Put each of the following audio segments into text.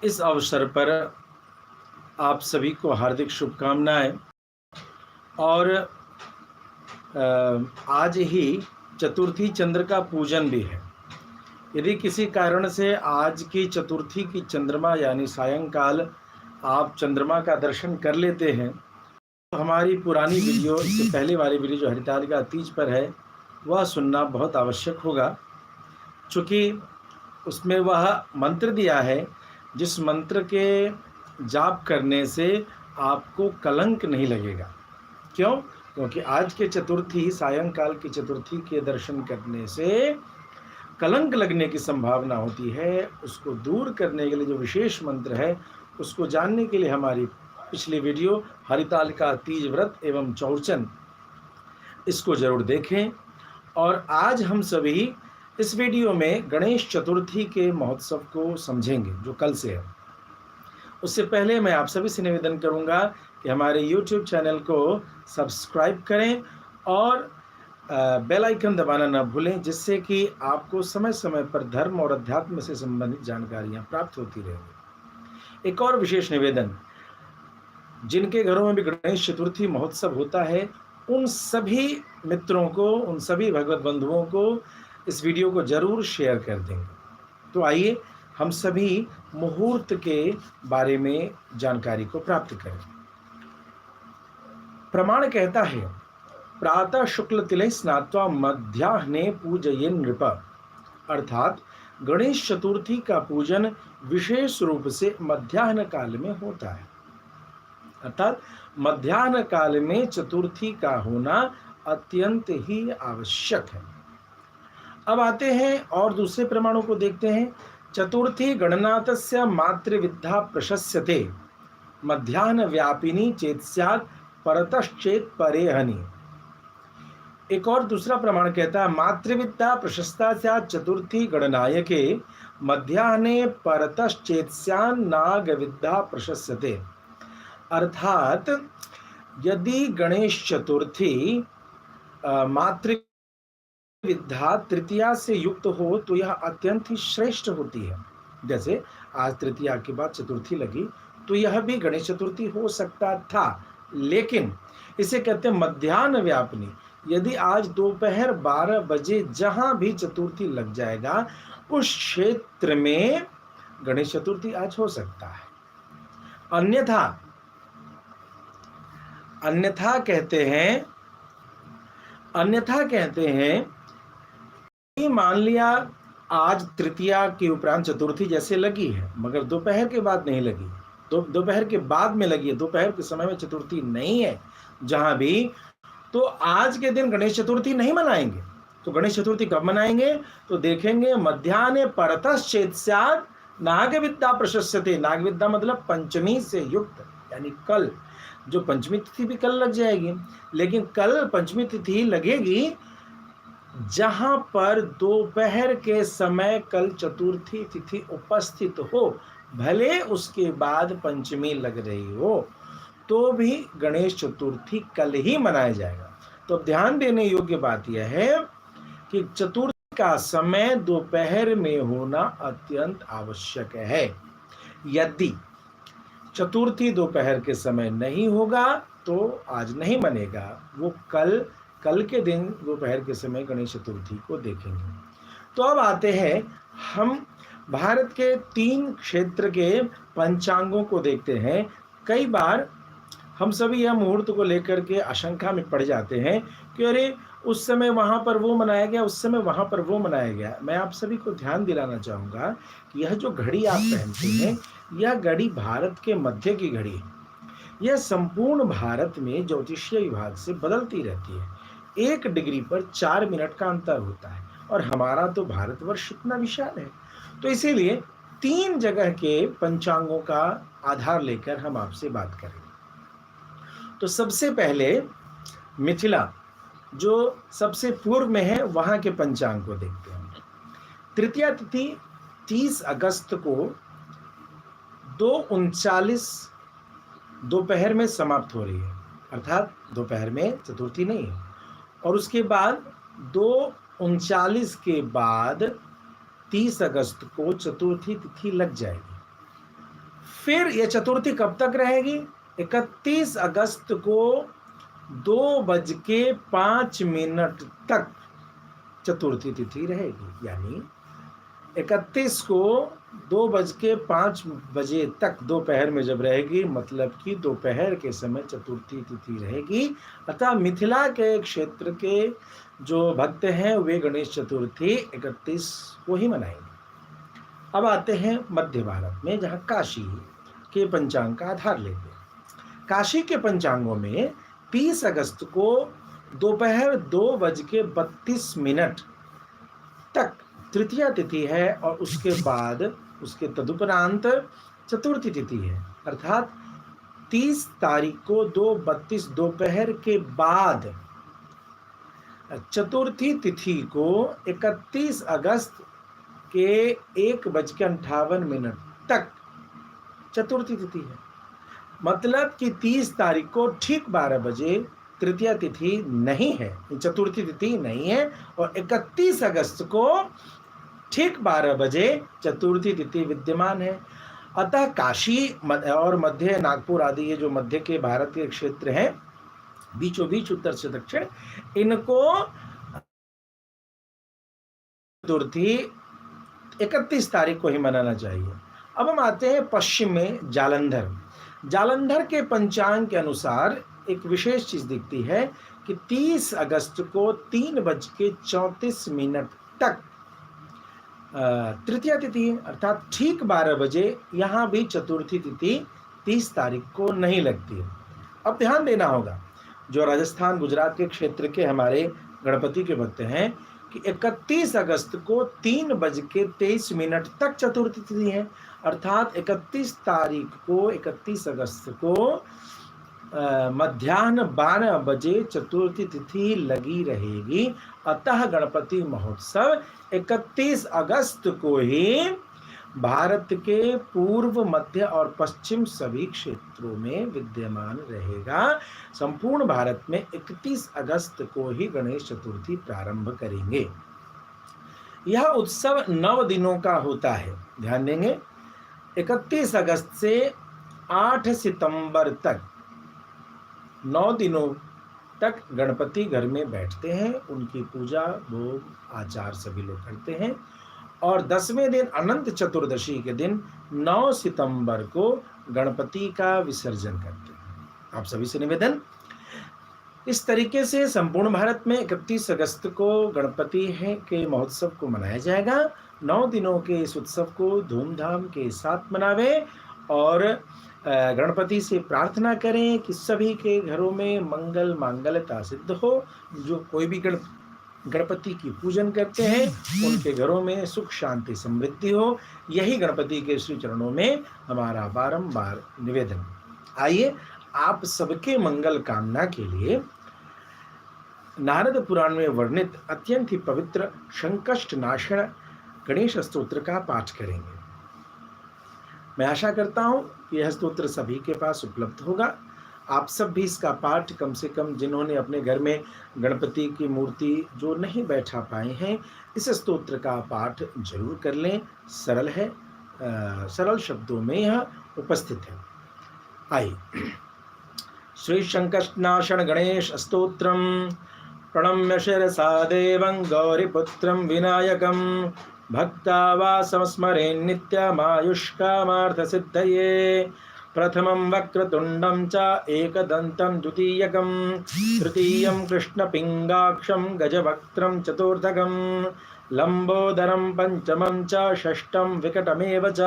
इस अवसर पर आप सभी को हार्दिक शुभकामनाएं। और आज ही चतुर्थी चंद्र का पूजन भी है। यदि किसी कारण से आज की चतुर्थी की चंद्रमा यानी सायंकाल आप चंद्रमा का दर्शन कर लेते हैं, तो हमारी पुरानी वीडियो, इससे पहले वाली वीडियो जो हरितालिका तीज पर है, वह सुनना बहुत आवश्यक होगा, चूँकि उसमें वह मंत्र दिया है जिस मंत्र के जाप करने से आपको कलंक नहीं लगेगा। क्यों? क्योंकि आज के चतुर्थी, सायंकाल की चतुर्थी के दर्शन करने से कलंक लगने की संभावना होती है। उसको दूर करने के लिए जो विशेष मंत्र है, उसको जानने के लिए हमारी पिछली वीडियो हरितालिका तीज व्रत एवं चौरचन, इसको जरूर देखें। और आज हम सभी इस वीडियो में गणेश चतुर्थी के महोत्सव को समझेंगे जो कल से है। उससे पहले मैं आप सभी से निवेदन करूंगा कि हमारे YouTube चैनल को सब्सक्राइब करें और बेल आइकन दबाना न भूलें, जिससे कि आपको समय समय पर धर्म और अध्यात्म से संबंधित जानकारियां प्राप्त होती रहेंगी। एक और विशेष निवेदन, जिनके घरों में भी गणेश चतुर्थी महोत्सव होता है, उन सभी मित्रों को, उन सभी भगवत बंधुओं को इस वीडियो को जरूर शेयर कर देंगे। तो आइए हम सभी मुहूर्त के बारे में जानकारी को प्राप्त करें। प्रमाण कहता है, प्रातः शुक्ल तिलैः स्नात्वा मध्याह्ने पूजयेन् नृप। अर्थात गणेश चतुर्थी का पूजन विशेष रूप से मध्याह्न काल में होता है। अर्थात मध्याह्न काल में चतुर्थी का होना अत्यंत ही आवश्यक है। अब आते हैं और दूसरे प्रमाणों को देखते हैं। चतुर्थी गणनाथस्य मातृविद्या प्रशस्यते, मध्याह्न व्यापिनी चेत स्यात् परतश्चेत परेहनि। एक और दूसरा प्रमाण कहता है, मातृविद्या प्रशस्ता स्यात् चतुर्थी गणनायके, मध्याह्ने परतश्चेत स्यात् नाग विद्या प्रशस्यते। अर्थात यदि गणेश चतुर्थी मातृ विद्या तृतीया से युक्त हो तो यह अत्यंत ही श्रेष्ठ होती है। जैसे आज तृतीया के बाद चतुर्थी लगी, तो यह भी गणेश चतुर्थी हो सकता था, लेकिन इसे कहते हैं मध्याह्न व्यापिनी। यदि आज दोपहर 12 बजे जहां भी चतुर्थी लग जाएगा, उस क्षेत्र में गणेश चतुर्थी आज हो सकता है। अन्यथा कहते हैं मान लिया आज तृतीया के उपरांत चतुर्थी जैसे लगी है, मगर दोपहर के बाद नहीं लगी, दोपहर के बाद में लगी है, दोपहर के समय में चतुर्थी नहीं है जहां भी, तो आज के दिन गणेश चतुर्थी नहीं मनाएंगे। तो गणेश चतुर्थी कब मनाएंगे? तो देखेंगे मध्याह्ने परतश्चेत स्यात् नाग विद्या प्रशस्यते। नाग विद्या मतलब पंचमी से युक्त, यानी कल, जो पंचमी तिथि भी कल लग जाएगी, लेकिन कल पंचमी तिथि लगेगी जहां पर दोपहर के समय कल चतुर्थी तिथि उपस्थित हो, भले उसके बाद पंचमी लग रही हो, तो भी गणेश चतुर्थी कल ही मनाया जाएगा। तो ध्यान देने योग्य बात यह है कि चतुर्थी का समय दोपहर में होना अत्यंत आवश्यक है। यदि चतुर्थी दोपहर के समय नहीं होगा तो आज नहीं मनेगा, वो कल के दिन दोपहर के समय गणेश चतुर्थी को देखेंगे। तो अब आते हैं, हम भारत के 3 क्षेत्र के पंचांगों को देखते हैं। कई बार हम सभी यह मुहूर्त को लेकर के आशंका में पड़ जाते हैं कि अरे उस समय वहाँ पर वो मनाया गया, उस समय वहाँ पर वो मनाया गया। मैं आप सभी को ध्यान दिलाना चाहूँगा कि यह जो घड़ी आप पहनते हैं, यह घड़ी भारत के मध्य की घड़ी है। यह संपूर्ण भारत में ज्योतिषीय विभाग से बदलती रहती है। 1 डिग्री पर 4 मिनट का अंतर होता है, और हमारा तो भारतवर्ष इतना विशाल है, तो इसीलिए 3 जगह के पंचांगों का आधार लेकर हम आपसे बात करेंगे। तो सबसे पहले मिथिला, जो सबसे पूर्व में है, वहां के पंचांग को देखते हैं। तृतीया तिथि 30 अगस्त को 2:39 दोपहर में समाप्त हो रही है, अर्थात दोपहर में चतुर्थी नहीं है। और उसके बाद 2:39 के बाद 30 अगस्त को चतुर्थी तिथि लग जाएगी। फिर ये चतुर्थी कब तक रहेगी? 31 अगस्त को 2:05 तक चतुर्थी तिथि रहेगी। यानी 31 को 2:05 तक दोपहर में जब रहेगी, मतलब कि दोपहर के समय चतुर्थी तिथि रहेगी। अतः मिथिला के क्षेत्र के जो भक्त हैं वे गणेश चतुर्थी 31 को ही मनाएंगे। अब आते हैं मध्य भारत में, जहाँ काशी के पंचांग का आधार लेते हैं। काशी के पंचांगों में 30 अगस्त को दोपहर 2:32 तक तृतीया तिथि है और उसके बाद उसके तदुपरांत चतुर्थी तिथि है। अर्थात 30 तारीख को 2:32 दोपहर के बाद चतुर्थी तिथि को 31 अगस्त के 1:58 तक चतुर्थी तिथि है। मतलब कि 30 तारीख को ठीक 12 बजे तृतीया तिथि नहीं है, चतुर्थी तिथि नहीं है, और 31 अगस्त को ठीक 12 बजे चतुर्थी तिथि विद्यमान है। अतः काशी और मध्य नागपुर आदि ये जो मध्य के भारत के क्षेत्र हैं, बीचों बीच उत्तर से दक्षिण, इनको चतुर्थी 31 तारीख को ही मनाना चाहिए। अब हम आते हैं पश्चिम में जालंधर। जालंधर के पंचांग के अनुसार एक विशेष चीज दिखती है कि 30 अगस्त को 3:34 तक तृतीया तिथि है। अर्थात ठीक 12 बजे यहाँ भी चतुर्थी तिथि 30 तारीख को नहीं लगती है। अब ध्यान देना होगा, जो राजस्थान गुजरात के क्षेत्र के हमारे गणपति के भक्त हैं, कि 31 अगस्त को 3:23 तक चतुर्थी तिथि है। अर्थात 31 अगस्त को मध्याह्न 12 बजे चतुर्थी तिथि लगी रहेगी। अतः गणपति महोत्सव 31 अगस्त को ही भारत के पूर्व, मध्य और पश्चिम सभी क्षेत्रों में विद्यमान रहेगा। संपूर्ण भारत में 31 अगस्त को ही गणेश चतुर्थी प्रारंभ करेंगे। यह उत्सव 9 दिनों का होता है। ध्यान देंगे, 31 अगस्त से 8 सितंबर तक 9 दिनों तक गणपति घर में बैठते हैं, उनकी पूजा भोग आचार सभी लोग करते हैं, और 10वें दिन अनंत चतुर्दशी के दिन 9 सितंबर को गणपति का विसर्जन करते हैं। आप सभी से निवेदन, इस तरीके से संपूर्ण भारत में 31 अगस्त को गणपति के महोत्सव को मनाया जाएगा। 9 दिनों के इस उत्सव को धूमधाम के साथ मनावे और गणपति से प्रार्थना करें कि सभी के घरों में मंगल मांगल्यता सिद्ध हो। जो कोई भी गणपति की पूजन करते हैं उनके घरों में सुख शांति समृद्धि हो। यही गणपति के श्री चरणों में हमारा बारंबार निवेदन। आइए आप सबके मंगल कामना के लिए नारद पुराण में वर्णित अत्यंत ही पवित्र संकष्ट नाशक गणेश स्तोत्र का पाठ करेंगे। मैं आशा करता हूं कि यह स्तोत्र सभी के पास उपलब्ध होगा। आप सब भी इसका पाठ कम से कम, जिन्होंने अपने घर में गणपति की मूर्ति जो नहीं बैठा पाए हैं, इस स्तोत्र का पाठ जरूर कर लें। सरल है, सरल शब्दों में यह उपस्थित है। आइए, श्री संकष्टनाशन गणेश स्तोत्रम प्रणम्य शिरसा देवं गौरीपुत्रं विनायकं भक्तावासमस्मरे नित्यमायुष्कामार्थसिद्धये। प्रथमं वक्रतुण्डं च एकदन्तं द्वितीयकं तृतीयं कृष्णपिङ्गाक्षं गजवक्त्रं चतुर्थकं लम्बोदरं पंचमं च षष्ठं विकटमेव च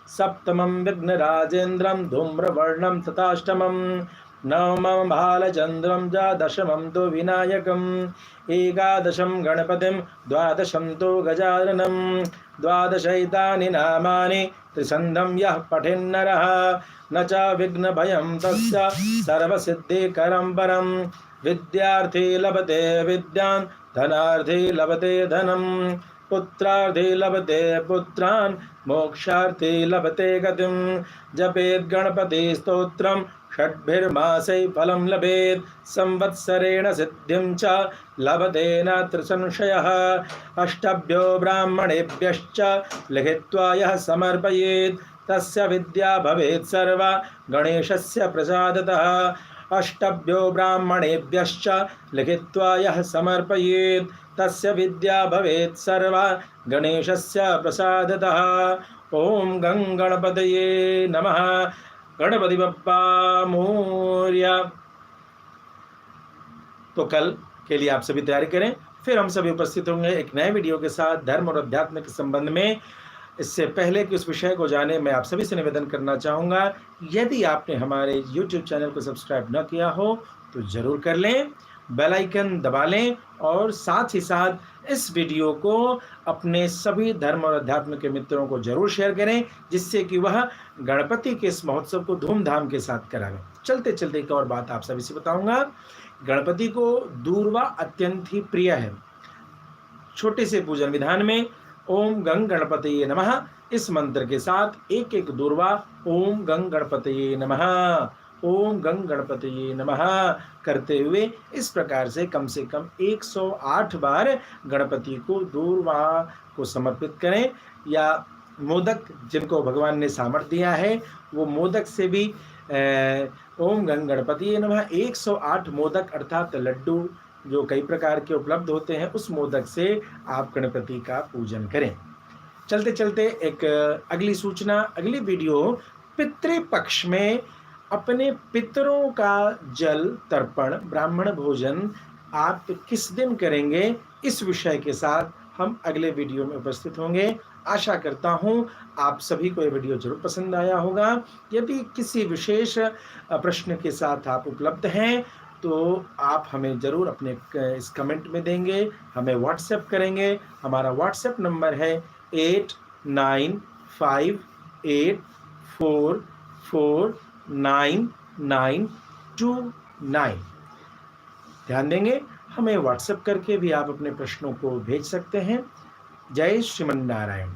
सप्तमं विघ्नराजेन्द्रं धूम्रवर्णं तथाष्टमं नवमं भालचन्द्रं च दशमं तु विनायकम् एकादशं गणपतिं द्वादशं तु गजाननं द्वादशैतानि नामानि त्रिसन्धं यः पठेन्नरः न च विघ्नभयं तस्य सर्वसिद्धिकरं परं विद्यार्थी लभते विद्यां धनार्थी लभते धनं पुत्रार्थी लभते पुत्रान् मोक्षार्थी लभते गतिं जपेत् गणपति स्तोत्रं षड्भिर्मासै फलं लभेत् संवत्सरेण सिद्धिं च लभते नात्र संशयः अष्टभ्यो ब्राह्मणेभ्यश्च लिखित्वा यः समर्पयेत् तस्य विद्या भवेत् सर्वा गणेशस्य प्रसादतः। अष्टभ्यो ब्राह्मणेभ्यश्च लिखित्वा यः समर्पयेत् तस्य विद्या भवेत् सर्वा गणेशस्य प्रसादतः। ओम गं गणपतये नमः। गणपति बप्पा मोरया। तो कल के लिए आप सभी तैयारी करें, फिर हम सभी उपस्थित होंगे एक नए वीडियो के साथ धर्म और अध्यात्म के संबंध में। इससे पहले कि उस विषय को जाने, मैं आप सभी से निवेदन करना चाहूँगा, यदि आपने हमारे YouTube चैनल को सब्सक्राइब न किया हो तो ज़रूर कर लें, बेल आइकन दबा लें और साथ ही साथ इस वीडियो को अपने सभी धर्म और अध्यात्म के मित्रों को जरूर शेयर करें, जिससे कि वह गणपति के इस महोत्सव को धूमधाम के साथ करावें। चलते चलते एक और बात आप सभी से बताऊंगा, गणपति को दूर्वा अत्यंत ही प्रिय है। छोटे से पूजन विधान में ओम गं गणपतये नमः इस मंत्र के साथ एक एक दूर्वा ओम गं गणपतये नमः, ओम गं गणपतये नमः करते हुए इस प्रकार से कम 108 बार गणपति को दूर्वा को समर्पित करें, या मोदक जिनको भगवान ने सामर्थ्य दिया है वो मोदक से भी ओम गं गणपतये नमः 108 मोदक अर्थात लड्डू जो कई प्रकार के उपलब्ध होते हैं, उस मोदक से आप गणपति का पूजन करें। चलते चलते एक अगली सूचना, अगली वीडियो पितृपक्ष में अपने पितरों का जल तर्पण ब्राह्मण भोजन आप किस दिन करेंगे, इस विषय के साथ हम अगले वीडियो में उपस्थित होंगे। आशा करता हूं आप सभी को यह वीडियो जरूर पसंद आया होगा। यदि किसी विशेष प्रश्न के साथ आप उपलब्ध हैं तो आप हमें ज़रूर अपने इस कमेंट में देंगे, हमें व्हाट्सएप करेंगे। हमारा व्हाट्सएप नंबर है 8958449929। ध्यान देंगे, हमें व्हाट्सएप करके भी आप अपने प्रश्नों को भेज सकते हैं। जय श्रीमन नारायण।